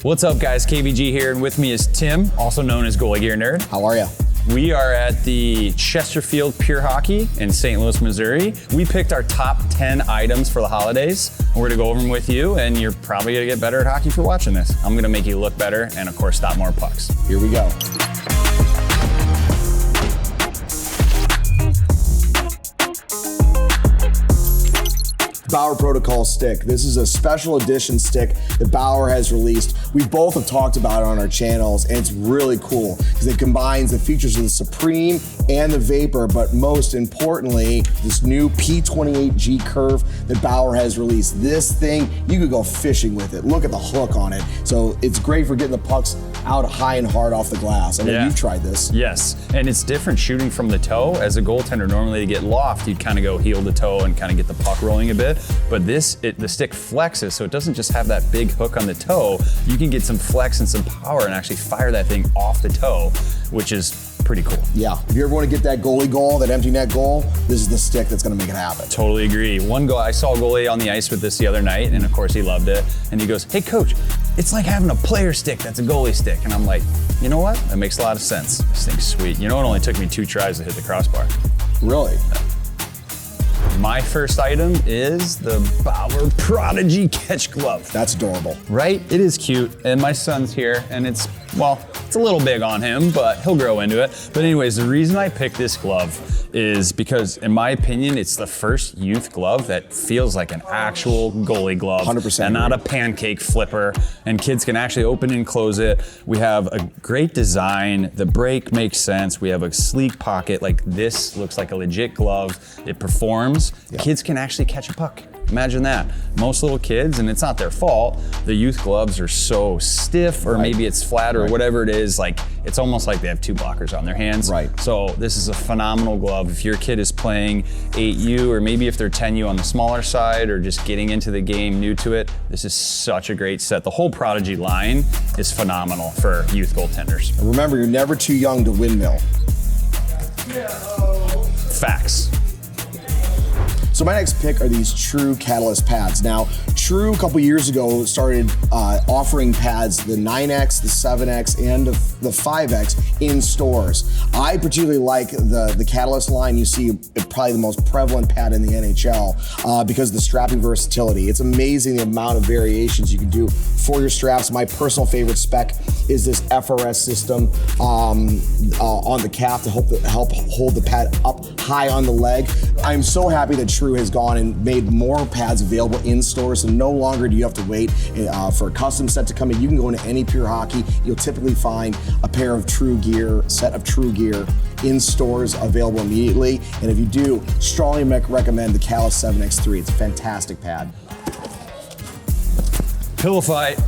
What's up guys, KVG here, and with me is Tim, also known as Goalie Gear Nerd. How are you? We are at the Chesterfield Pure Hockey in St. Louis, Missouri. We picked our top 10 items for the holidays. We're gonna go over them with you, and you're probably gonna get better at hockey for watching this. I'm gonna make you look better, and of course, stop more pucks. Here we go. Bauer Protocol stick. This is a special edition stick that Bauer has released. We both have talked about it on our channels, and it's really cool because it combines the features of the Supreme and the Vapor, but most importantly, this new P28G curve that Bauer has released. This thing, you could go fishing with it. Look at the hook on it. So it's great for getting the pucks out high and hard off the glass. I mean, you've tried this. Yes, and it's different shooting from the toe. As a goaltender, normally to get loft, you'd kind of go heel to toe and kind of get the puck rolling a bit. But the stick flexes, so it doesn't just have that big hook on the toe. You can get some flex and some power and actually fire that thing off the toe, which is pretty cool. Yeah, if you ever want to get that goalie goal, that empty net goal, this is the stick that's going to make it happen. Totally agree. I saw a goalie on the ice with this the other night, and of course he loved it. And he goes, "Hey coach, it's like having a player stick that's a goalie stick." And I'm like, you know what? That makes a lot of sense. This thing's sweet. You know, it only took me 2 tries to hit the crossbar. Really? My first item is the Bauer Prodigy Catch Glove. That's adorable. Right? It is cute, and my son's here, and it's a little big on him, but he'll grow into it. But anyways, the reason I picked this glove is because, in my opinion, it's the first youth glove that feels like an actual goalie glove. 100%. And not a pancake flipper, and kids can actually open and close it. We have a great design. The break makes sense. We have a sleek pocket. Like, this looks like a legit glove. It performs. Yep. Kids can actually catch a puck. Imagine that. Most little kids, and it's not their fault, the youth gloves are so stiff, or maybe it's flat, or whatever it is, like it's almost like they have 2 blockers on their hands. Right. So this is a phenomenal glove. If your kid is playing 8U, or maybe if they're 10U on the smaller side, or just getting into the game new to it, this is such a great set. The whole Prodigy line is phenomenal for youth goaltenders. Remember, you're never too young to windmill. Facts. So my next pick are these True Catalyst pads. Now, True a couple years ago started offering pads, the 9X, the 7X, and the 5X in stores. I particularly like the Catalyst line. You see probably the most prevalent pad in the NHL because of the strapping versatility. It's amazing the amount of variations you can do for your straps. My personal favorite spec is this FRS system on the calf to help hold the pad up high on the leg. I'm so happy that True has gone and made more pads available in stores, so no longer do you have to wait for a custom set to come in. You can go into any Pure Hockey. You'll typically find a pair of True gear, set of True gear in stores available immediately. And if you do, strongly recommend the Catalyst 7X3. It's a fantastic pad. Pillow fight.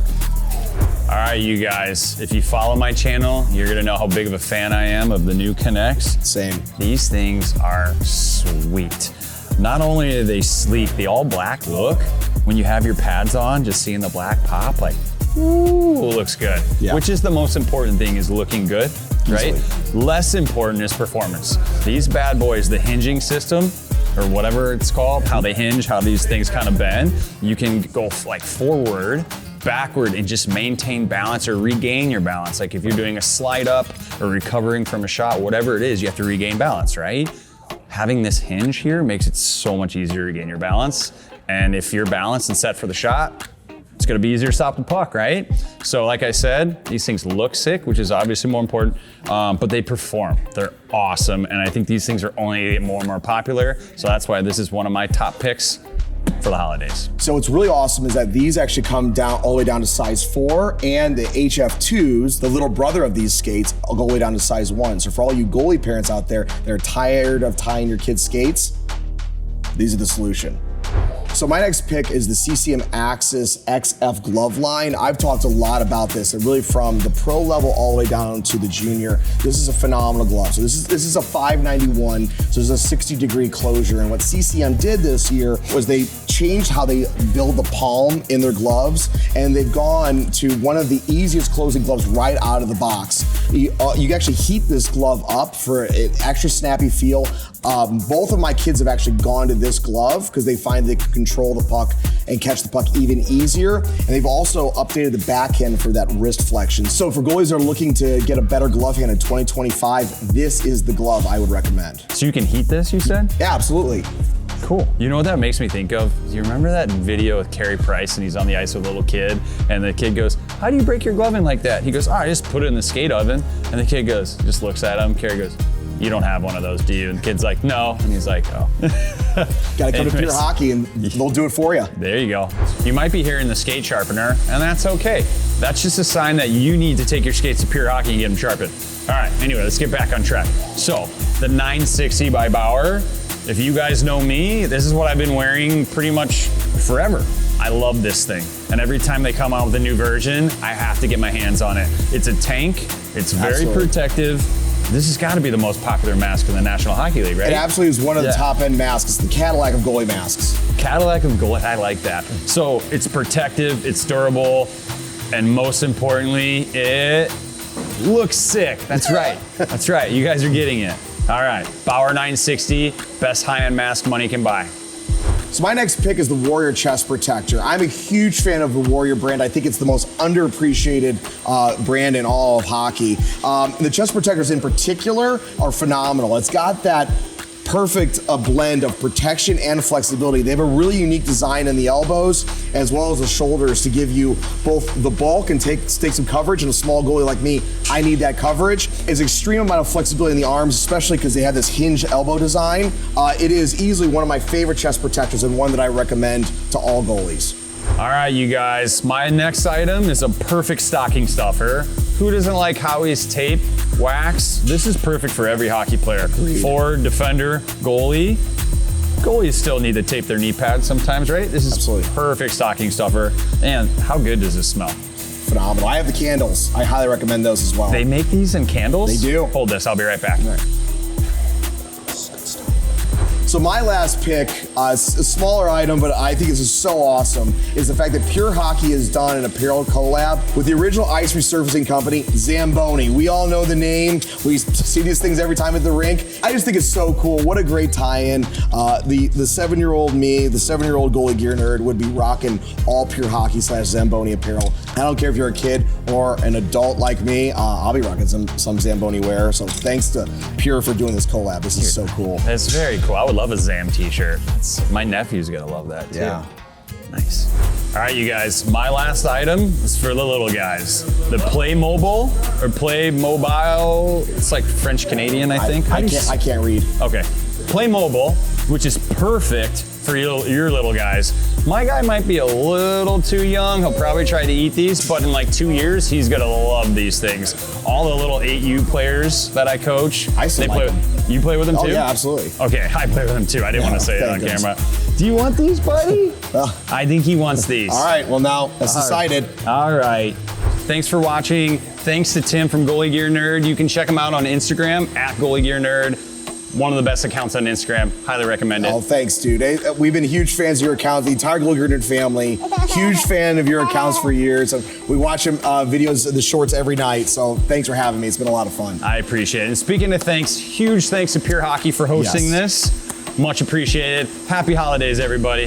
All right, you guys, if you follow my channel, you're gonna know how big of a fan I am of the new Connects. Same. These things are sweet. Not only are they sleek, the all black look, when you have your pads on, just seeing the black pop, like, ooh, looks good. Yeah. Which is the most important thing, is looking good, right? Easily. Less important is performance. These bad boys, the hinging system, or whatever it's called, how they hinge, how these things kind of bend, you can go like forward, backward, and just maintain balance or regain your balance. Like if you're doing a slide up or recovering from a shot, whatever it is, you have to regain balance, right? Having this hinge here makes it so much easier to regain your balance. And if you're balanced and set for the shot, it's gonna be easier to stop the puck, right? So like I said, these things look sick, which is obviously more important, but they perform. They're awesome, and I think these things are only getting more and more popular, so that's why this is one of my top picks for the holidays. So what's really awesome is that these actually come down all the way down to size 4, and the HF2s, the little brother of these skates, will go all the way down to size 1. So for all you goalie parents out there that are tired of tying your kids' skates, these are the solution. So my next pick is the CCM Axis XF glove line. I've talked a lot about this, and really from the pro level all the way down to the junior. This is a phenomenal glove. So this is a 591, so there's a 60-degree closure. And what CCM did this year was they changed how they build the palm in their gloves, and they've gone to one of the easiest closing gloves right out of the box. You can actually heat this glove up for an extra snappy feel. Both of my kids have actually gone to this glove because they find they can control the puck and catch the puck even easier. And they've also updated the backhand for that wrist flexion. So for goalies that are looking to get a better glove hand in 2025, this is the glove I would recommend. So you can heat this, you said? Yeah, absolutely. Cool. You know what that makes me think of? Do you remember that video with Carey Price and he's on the ice with a little kid and the kid goes, how do you break your glove in like that? He goes, I just put it in the skate oven. And the kid goes, just looks at him. Carey goes, you don't have one of those, do you? And the kid's like, no. And he's like, oh. Gotta come to Pure Hockey and they'll do it for you. There you go. You might be hearing the skate sharpener and that's okay. That's just a sign that you need to take your skates to Pure Hockey and get them sharpened. All right, anyway, let's get back on track. So the 960 by Bauer, if you guys know me, this is what I've been wearing pretty much forever. I love this thing. And every time they come out with a new version, I have to get my hands on it. It's a tank, it's very protective. This has got to be the most popular mask in the National Hockey League, right? It absolutely is one of the top end masks. It's the Cadillac of goalie masks. Cadillac of goalie, I like that. So it's protective, it's durable, and most importantly, it looks sick. That's right, that's right, you guys are getting it. All right, Bauer 960, best high-end mask money can buy. So my next pick is the Warrior Chest Protector. I'm a huge fan of the Warrior brand. I think it's the most underappreciated brand in all of hockey. The chest protectors in particular are phenomenal. It's got that perfect blend of protection and flexibility. They have a really unique design in the elbows as well as the shoulders to give you both the bulk and take some coverage. And a small goalie like me, I need that coverage. It's extreme amount of flexibility in the arms, especially because they have this hinged elbow design. It is easily one of my favorite chest protectors and one that I recommend to all goalies. All right, you guys, my next item is a perfect stocking stuffer. Who doesn't like Howie's tape, wax? This is perfect for every hockey player. Forward, defender, goalie. Goalies still need to tape their knee pads sometimes, right? This is perfect stocking stuffer. And how good does this smell? Phenomenal. I have the candles. I highly recommend those as well. They make these in candles? They do. Hold this, I'll be right back. So my last pick, a smaller item, but I think this is so awesome, is the fact that Pure Hockey has done an apparel collab with the original ice resurfacing company, Zamboni. We all know the name. We see these things every time at the rink. I just think it's so cool. What a great tie-in. The 7-year-old me, the 7-year-old goalie gear nerd would be rocking all Pure Hockey / Zamboni apparel. I don't care if you're a kid or an adult like me, I'll be rocking some Zamboni wear. So thanks to Pure for doing this collab. This is so cool. That's very cool. I would love a Zam t-shirt. My nephew's gonna love that too. Yeah. Nice. All right, you guys, my last item is for the little guys. The Play Mobile or Play Mobile, it's like French Canadian, I think. I can't read. Okay. Play Mobile, which is perfect for your little guys. My guy might be a little too young. He'll probably try to eat these, but in like 2 years, he's gonna love these things. All the little 8U players that I coach, I still like them. You play with them too? Oh yeah, absolutely. Okay, I play with them too. I didn't want to say it on camera. Do you want these, buddy? I think he wants these. All right, well now, that's decided. All right. Thanks for watching. Thanks to Tim from Goalie Gear Nerd. You can check him out on Instagram at Goalie Gear Nerd. One of the best accounts on Instagram. Highly recommend it. Oh, thanks, dude. We've been huge fans of your account, the entire Goalie Gear Nerd family. Huge fan of your accounts for years. We watch videos, the shorts every night. So thanks for having me. It's been a lot of fun. I appreciate it. And speaking of thanks, huge thanks to Pure Hockey for hosting this. Much appreciated. Happy holidays, everybody.